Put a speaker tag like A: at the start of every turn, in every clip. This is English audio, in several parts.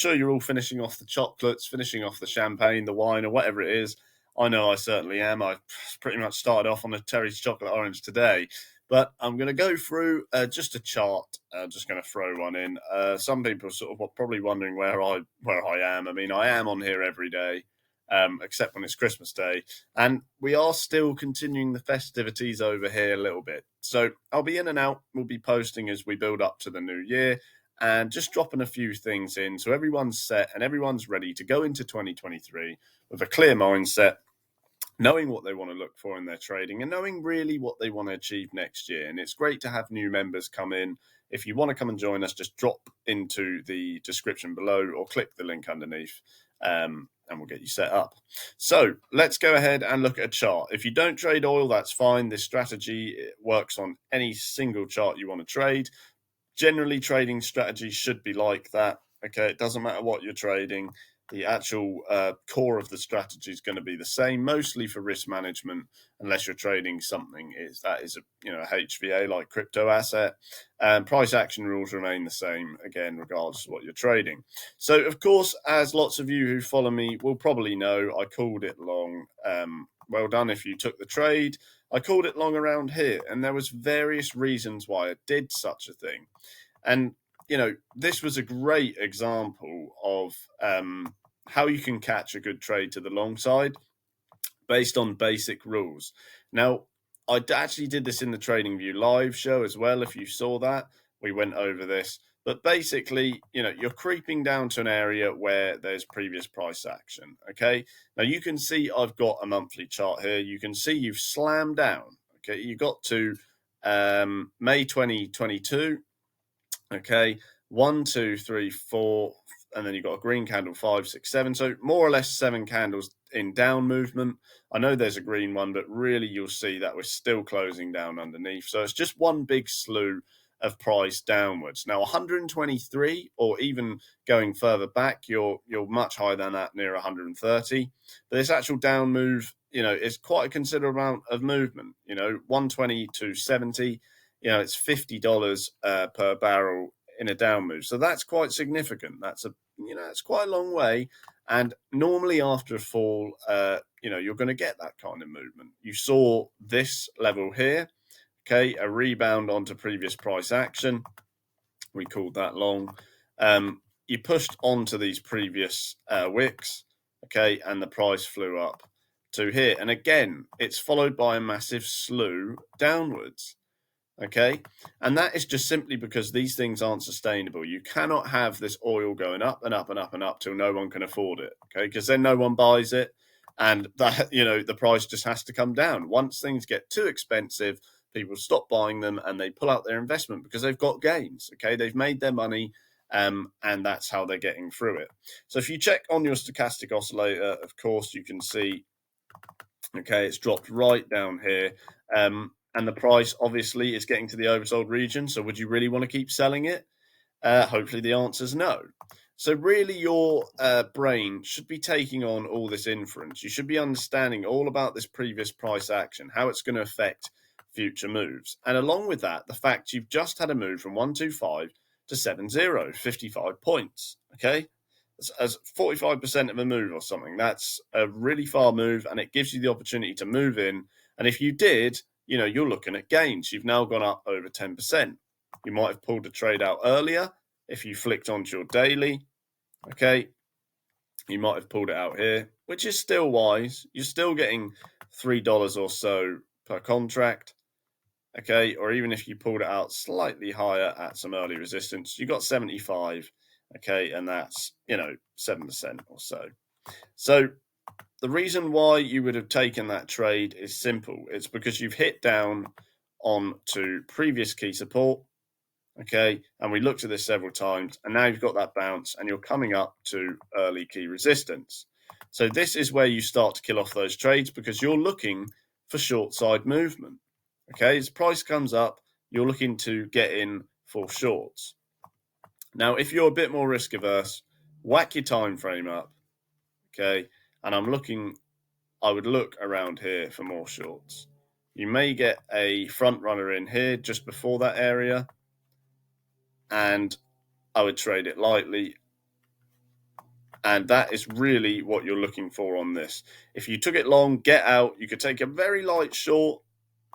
A: sure you're all finishing off the chocolates, finishing off the champagne, the wine, or whatever it is. I know I certainly am. I pretty much started off on a Terry's chocolate orange today. But I'm going to go through just a chart. Just going to throw one in. Some people are sort of probably wondering where I am. I mean, I am on here every day, except when it's Christmas Day, and we are still continuing the festivities over here a little bit. So I'll be in and out. We'll be posting as we build up to the new year, and just dropping a few things in so everyone's set and everyone's ready to go into 2023 with a clear mindset, knowing what they want to look for in their trading and knowing really what they want to achieve next year. And it's great to have new members come in. If you want to come and join us, just drop into the description below or click the link underneath, and we'll get you set up. So let's go ahead and look at a chart. If you don't trade oil, that's fine. This strategy works on any single chart you want to trade. Generally, trading strategies should be like that. Okay, it doesn't matter what you're trading. The actual core of the strategy is going to be the same, mostly for risk management, unless you're trading something that is a HVA like crypto asset. Price action rules remain the same, again, regardless of what you're trading. So, of course, as lots of you who follow me will probably know, I called it long. Well done if you took the trade. I called it long around here, and there was various reasons why I did such a thing. And this was a great example of how you can catch a good trade to the long side based on basic rules. Now, I actually did this in the TradingView live show as well. If you saw that, we went over this. But basically, you're creeping down to an area where there's previous price action, okay? Now, you can see I've got a monthly chart here. You can see you've slammed down, okay? You got to May 2022, okay? 1, 2, 3, 4, and then you've got a green candle, 5, 6, 7. So more or less 7 candles in down movement. I know there's a green one, but really you'll see that we're still closing down underneath. So it's just one big slew of price downwards. Now 123, or even going further back, you're much higher than that, near 130. But this actual down move, is quite a considerable amount of movement. 120 to 70, it's $50 per barrel in a down move. So that's quite significant. That's it's quite a long way. And normally after a fall, you're going to get that kind of movement. You saw this level here, okay, a rebound onto previous price action. We called that long. You pushed onto these previous wicks, okay, and the price flew up to here. And again, it's followed by a massive slew downwards. Okay, and that is just simply because these things aren't sustainable. You cannot have this oil going up and up and up and up till no one can afford it. Okay, because then no one buys it, and that the price just has to come down. Once things get too expensive, people stop buying them and they pull out their investment because they've got gains. Okay, they've made their money, and that's how they're getting through it. So if you check on your stochastic oscillator, of course you can see, okay, it's dropped right down here. And the price obviously is getting to the oversold region. So would you really want to keep selling it? Hopefully the answer is no. So really your brain should be taking on all this inference. You should be understanding all about this previous price action, how it's going to affect future moves. And along with that, the fact you've just had a move from 125 to 70, 55 points, okay? As 45% of a move or something. That's a really far move, and it gives you the opportunity to move in. And if you did, you're looking at gains. You've now gone up over 10%. You might have pulled a trade out earlier if you flicked onto your daily. Okay, you might have pulled it out here, which is still wise. You're still getting $3 or so per contract. Okay, or even if you pulled it out slightly higher at some early resistance, you got 75. Okay, and that's 7% or so. So the reason why you would have taken that trade is simple. It's because you've hit down onto previous key support, okay? And we looked at this several times, and now you've got that bounce, and you're coming up to early key resistance. So this is where you start to kill off those trades because you're looking for short side movement, okay? As price comes up, you're looking to get in for shorts. Now, if you're a bit more risk averse, whack your time frame up, okay? And I would look around here for more shorts. You may get a front runner in here just before that area, and I would trade it lightly And that is really what you're looking for on this. If you took it long, get out. You could take a very light short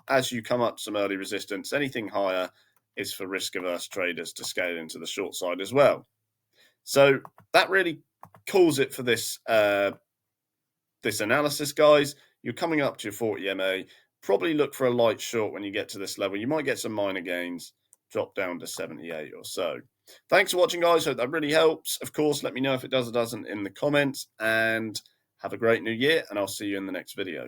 A: as you come up to some early resistance. Anything higher is for risk-averse traders to scale into the short side as well. So that really calls it for this this analysis, guys. You're coming up to your 40 MA. Probably look for a light short when you get to this level. You might get some minor gains, drop down to 78 or so. Thanks for watching, guys. Hope that really helps. Of course, let me know if it does or doesn't in the comments. And have a great new year, and I'll see you in the next video.